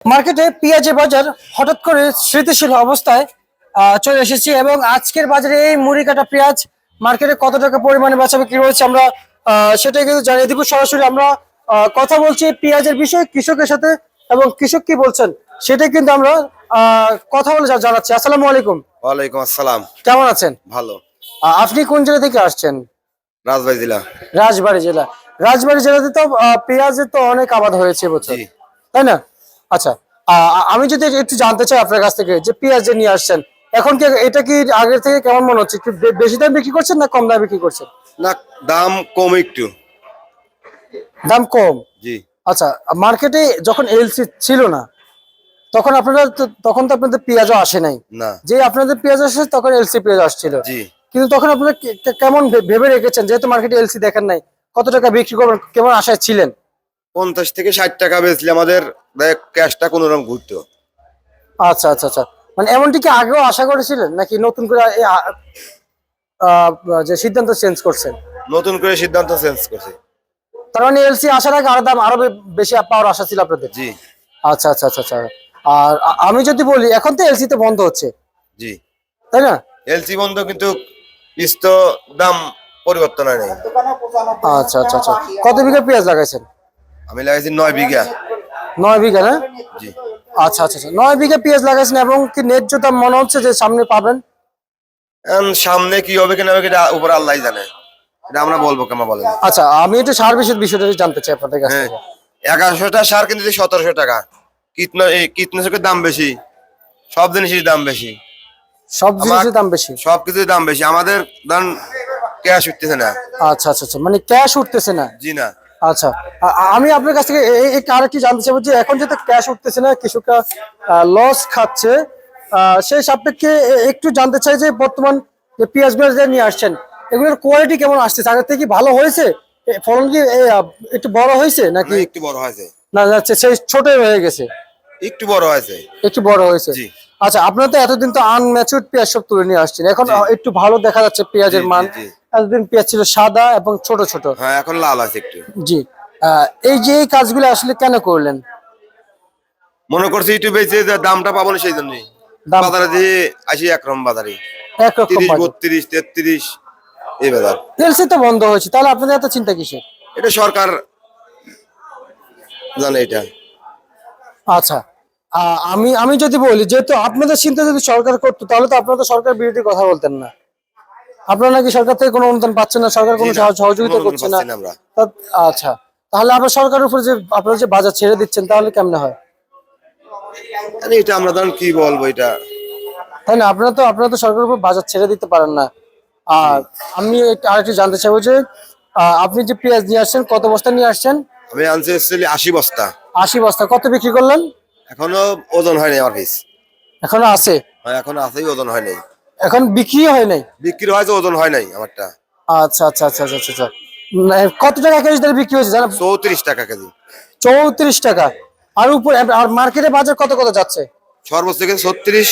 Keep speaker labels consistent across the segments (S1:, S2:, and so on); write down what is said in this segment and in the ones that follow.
S1: মার্কেটে পেঁয়াজের বাজার হঠাৎ করে স্থিতিশীল অবস্থায় চলে এসেছি এবং আজকের বাজারে এই মুড়ি কাটা পেঁয়াজ মার্কেটে কত টাকা পরিমাণে বেচা বিক্রি রয়েছে আমরা সেটাই কিন্তু জানিয়ে দিব। সরাসরি আমরা কথা বলছি পেঁয়াজের বিষয়ে কৃষকের সাথে এবং কৃষক কি বলছেন সেটাই কিন্তু আমরা কথা বলে জানাচ্ছি। আসসালামু আলাইকুম।
S2: ওয়ালাইকুম আসসালাম।
S1: কেমন আছেন?
S2: ভালো।
S1: আপনি কোন জেলা থেকে আসছেন?
S2: রাজবাড়ী জেলা।
S1: রাজবাড়ী জেলা। রাজবাড়ী জেলাতে তো পেঁয়াজের তো অনেক আবাদ হয়েছে এবছর, তাই না? আচ্ছা, আমি যদি একটু জানতে চাই আপনার কাছ থেকে যে পেঁয়াজ যে নিয়ে আসছেন এখন কি এটা কি আগের থেকে কেমন মনে হচ্ছে? একটু বেশি দাম বিক্রি করছেন না কম দামে বিক্রি করছেন?
S2: না, দাম কম একটু।
S1: দাম কম?
S2: জি।
S1: আচ্ছা, মার্কেটে যখন এলসি ছিল না তখন আপনারা তখন তো আপনাদের পেঁয়াজও আসে নাই
S2: না,
S1: যে আপনাদের পেঁয়াজ আসছে তখন এলসি পেঁয়াজ আসছিল।
S2: জি।
S1: কিন্তু তখন আপনারা কেমন ভেবে রেখেছেন যেহেতু মার্কেটে এলসি দেখেন নাই কত টাকা বিক্রি করবেন কেমন আশায় ছিলেন?
S2: 50 থেকে 60 টাকা বেচলে আমাদের ক্যাশটা কোন রকম ঘুরতো।
S1: আচ্ছা আচ্ছা আচ্ছা, মানে এমনটি কি আগেও আশা করেছিলেন নাকি নতুন করে যে সিদ্ধান্ত চেঞ্জ করছেন?
S2: নতুন করে সিদ্ধান্ত চেঞ্জ করছে।
S1: তার মানে এলসি আসার আগে আরো দাম আরো বেশি পাওয়ার আশা ছিল আপনাদের?
S2: জি।
S1: আচ্ছা আচ্ছা আচ্ছা আচ্ছা। আর আমি যদি বলি এখন তো এলসি তে বন্ধ হচ্ছে,
S2: জি,
S1: তাই না?
S2: এলসি বন্ধ কিন্তু পিস তো দাম পরিবর্তন হয় নাই।
S1: আচ্ছা আচ্ছা আচ্ছা। কত বিঘা পেঁয়াজ লাগাইছেন?
S2: আমি লাগাইছি 9 বিঘা।
S1: 9 বিঘা না?
S2: জি।
S1: আচ্ছা আচ্ছা আচ্ছা, 9 বিঘা পেঁয়াজ লাগাইছেন এবং কি ন্যায্য দাম মনে হচ্ছে যে সামনে পাবেন?
S2: সামনে কি হবে কিনা হবে এটা উপর আল্লাহই জানে, এটা আমরা বলবো কেমন বলেন।
S1: আচ্ছা, আমি একটু সার বিষয়টা জানতে চাই আপনাদের কাছ থেকে।
S2: 1100 টাকা সার কিনতেছি 1700 টাকা। কীটনাশকের দাম বেশি, সব জিনিসের দাম বেশি,
S1: সব জিনিসের দাম বেশি,
S2: সবকিছুর দাম বেশি। আমাদের ধরেন ক্যাশ উঠতেছে না।
S1: আচ্ছা আচ্ছা আচ্ছা, মানে ক্যাশ উঠতেছে না?
S2: জি না।
S1: আচ্ছা, আমি আপনার কাছ থেকে আরেকটি জানতে চাইবো যে এখন যেহেতু ক্যাশ উঠতেছে না কৃষকরা লস খাচ্ছে, সেই সাপেক্ষে একটু জানতে চাই যে বর্তমান যে পেঁয়াজ যে নিয়ে আসছেন এগুলোর কোয়ালিটি কেমন আসছে? আগের থেকে কি ভালো হয়েছে? ফলন কি একটু বড় হয়েছে নাকি
S2: একটু বড় হয়েছে?
S1: না যাচ্ছে সেই ছোটই হয়ে গেছে?
S2: একটু বড় হয়েছে।
S1: একটু বড় হয়েছে।
S2: জি।
S1: আচ্ছা, আপনারা তো এতদিন তো আনম্যাচুরড পেঁয়াজ সব তুলে নিয়ে আসছেন, এখন একটু ভালো দেখা যাচ্ছে পেঁয়াজের মান। এতদিন পেঁয়াজ ছিল সাদা এবং ছোট ছোট।
S2: হ্যাঁ, এখন লাল আছে একটু।
S1: জি। এই যে এই কাজগুলো আসলে কেন করলেন?
S2: মনে করছি একটু বেশি দামটা পাবো না সেই জন্যই। বাজারে দিয়ে আসি একরকম বাজারে
S1: একরকম
S2: 30, 32, 33 এই বাজার।
S1: এলসি তো বন্ধ হয়েছে, তাহলে আপনাদের এত চিন্তা কিসের?
S2: এটা সরকার জানে এটা।
S1: আচ্ছা, আমি যদি বলি যেহেতু আপনাদের চিন্তা যদি সরকার করতো তাহলে তো আপনারা তো সরকার বিরোধী কথা বলতেন না। আপনারা নাকি সরকার থেকে কোনো অনুদান পাচ্ছেন না, সরকার কোনো সহযোগিতা করছে না? আচ্ছা, তাহলে আবার সরকারের উপর যে আপনারা যে বাজার ছেড়ে দিচ্ছেন তাহলে কেমনে হয়?
S2: এটা আমরা ধরেন কি বলবো এটা,
S1: তাই না? আপনারা তো সরকারের উপর বাজার ছেড়ে দিতে পারেন না। আর আমি আরেকটু জানতে চাইবো যে আপনি যে পেঁয়াজ নিয়ে আসছেন কত বস্তা নিয়ে আসছেন?
S2: আমি আনছি 80 বস্তা।
S1: 80 বস্তা। কত বিক্রি করলেন?
S2: এখনো ওজন হয়নি আমার পিস।
S1: এখনো আছে?
S2: হ্যাঁ, এখনো আছেই, ওজন হয় নাই।
S1: এখন বিক্রি হয় নাই?
S2: বিক্রি হয়েছে, ওজন হয় নাই আমারটা।
S1: আচ্ছা আচ্ছা আচ্ছা আচ্ছা আচ্ছা। কত টাকা কেজি দরে বিক্রি হয়েছে জানেন?
S2: 34 টাকা কেজি।
S1: 34 টাকা। আর উপরে আর মার্কেটে বাজার কত কত যাচ্ছে?
S2: সর্বোচ্চ থেকে 36,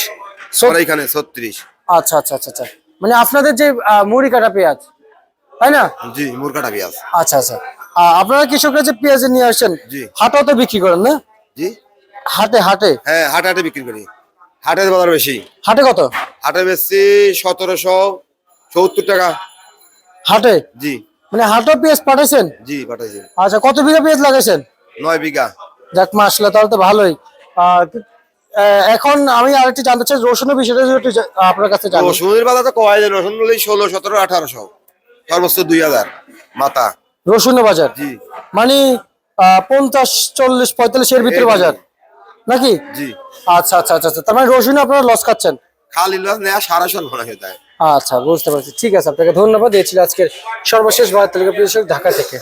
S2: আর এখানে 36।
S1: আচ্ছা আচ্ছা আচ্ছা আচ্ছা, মানে আপনাদের যে মুড়ি কাটা পেঁয়াজ, তাই না?
S2: জি, মুরগাটা পেঁয়াজ।
S1: আচ্ছা আচ্ছা, আপনারা কৃষকরা যে পেঁয়াজ নিয়ে আসছেন
S2: জি।
S1: হাটেও তো বিক্রি করেন না?
S2: জি।
S1: হাটে হাটে?
S2: হ্যাঁ, হাটে বিক্রি করি। হাটের বাজার বেশি।
S1: হাটে কত?
S2: হাটে বেশি 1770 টাকা।
S1: হাটে?
S2: জি।
S1: মানে হাটেও পেঁয়াজ পাঠাইছেন?
S2: জি, পাঠাইছি।
S1: আচ্ছা, কত বিঘা পেঁয়াজ লাগাইছেন?
S2: 9 বিঘা।
S1: যাক মাশাআল্লাহ, তাহলে তো ভালোই। এখন আমি আরেকটু জানতে চাই রসুনের বিষয়টা একটু আপনার কাছে জানি।
S2: রসুনের বাজার তো কয়, রসুন বলেই 16, 17, 1800, সর্বোচ্চ 2000 মাথা
S1: রসুনের বাজার?
S2: জি।
S1: মানে 50, 40, 45 এর ভিতরে বাজার নাকি?
S2: জি।
S1: আচ্ছা আচ্ছা আচ্ছা আচ্ছা, তার মানে রসুনে আপনারা লস খাচ্ছেন?
S2: খালি লস নেয়া সারা সন মনে হয়ে যায়।
S1: আচ্ছা, বুঝতে পারছি। ঠিক আছে, আপনাকে ধন্যবাদ। এই ছিল আজকের সর্বশেষ বাজার তালিকা ঢাকা থেকে।